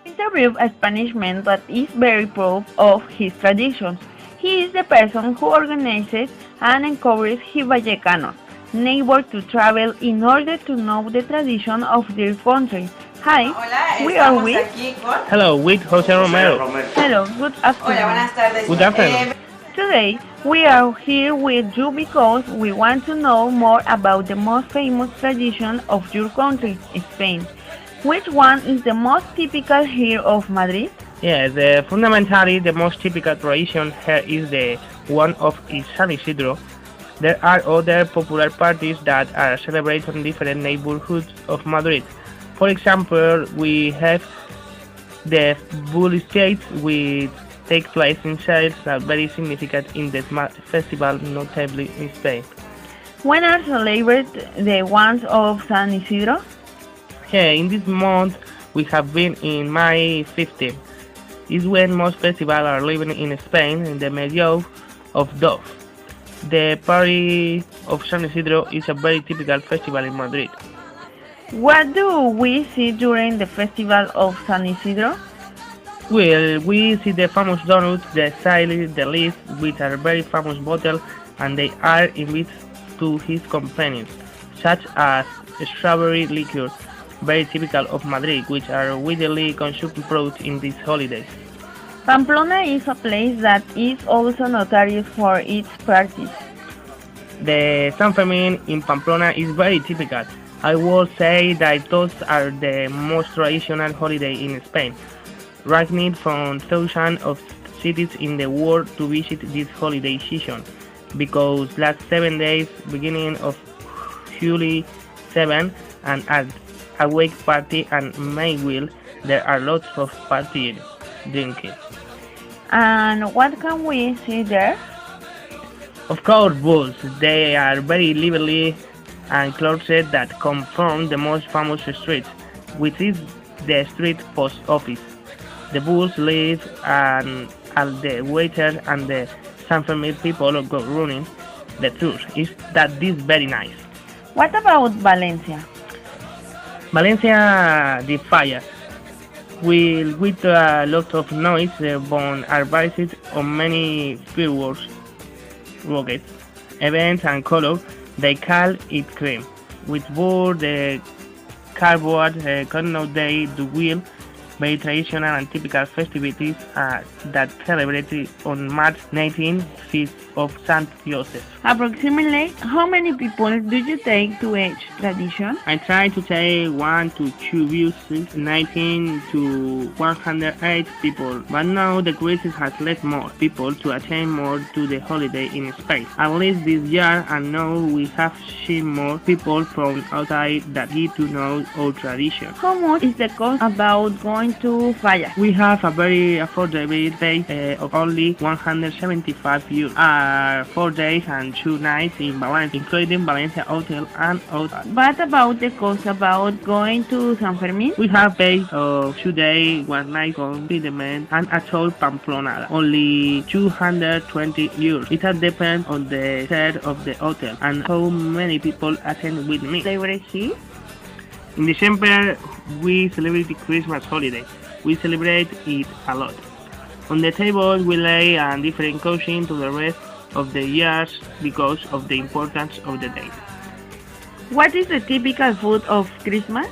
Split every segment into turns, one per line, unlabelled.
is a brief Spanish man that is very proud of his traditions. He is the person who organizes and encourages his Vallecanos neighbors to travel in order to know the tradition of their country. Hi,
Hola,
we are
estamos
with.
aquí con.
Hello, with Jose Romero.
Hello, good
Hola,
afternoon.
buenas tardes.
Good afternoon.
Today, we are here with you because we want to know more about the most famous tradition of your country, Spain. Which one is the most typical here of Madrid?
Fundamentally, the most typical tradition here is the one of San Isidro. There are other popular parties that are celebrated in different neighborhoods of Madrid. For example, we have the Bull Estates, which take place in sales are very significant in the festival, notably in Spain.
When are celebrated the ones of San Isidro?
Here, in this month, we have been in May 15. Is when most festivals are living in Spain in the medio of Dove. The party of San Isidro is a very typical festival in Madrid.
What do we see during the festival of San Isidro?
Well, we see the famous donuts, the Sailing, the Leaf, which are very famous bottles, and they are invited to his companions, such as strawberry liqueur, very typical of Madrid, which are widely consumed products in these holidays.
Pamplona is a place that is also notorious for its parties.
The San Fermin in Pamplona is very typical. I would say that those are the most traditional holiday in Spain, ranking from thousands of cities in the world to visit this holiday season, because last 7 days, beginning of July 7, and at a wake party and May will, there are lots of partying, drinking.
And what can we see there?
Of course, bulls. They are very lively and clothes that come from the most famous street, which is the street post office. The bulls live and the waiter and the San Fermin people go running. The truth is that this is very nice.
What about Valencia?
Valencia the fire will with a lot of noise born are based on many fireworks, rockets, events and color. They call it cream, which bore the cardboard connote day the wheel, very traditional and typical festivities that celebrated on March 19, feast of Saint Joseph.
Approximately how many people do you take to each tradition?
I try to take 1 to 2 views, 19 to 108 people, but now the crisis has led more people to attend more to the holiday in Spain. At least this year, and now we have seen more people from outside that get to know our tradition.
How much is the cost about going to Fallas?
We have a very affordable rate of only 175 euros, 4 days and 2 nights in Valencia, including Valencia Hotel and hotel.
What about the cost about going to San Fermin?
We have paid 2 days, 1 night confinement and a tour Pamplona, only 220 euros. It all depends on the set of the hotel and how many people attend with me.
Celebrity?
In December, we celebrate the Christmas holiday. We celebrate it a lot. On the table, we lay a different cuisine to the rest of the years because of the importance of the day.
What is the typical food of Christmas?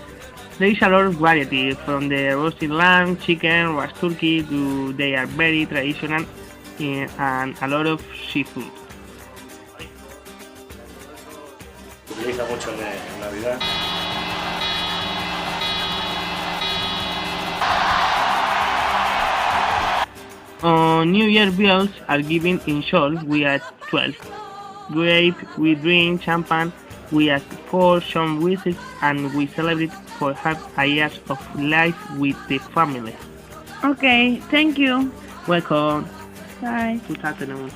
There is a lot of variety, from the roasted lamb, chicken, roast turkey, to they are very traditional and a lot of seafood.
Se utiliza mucho en Navidad.
On New Year bills are given in short, we are 12. Grape, we drink champagne, we ask for some wishes, and we celebrate for half a year of life with the family.
Okay, thank you.
Welcome
Bye.
to Tottenham.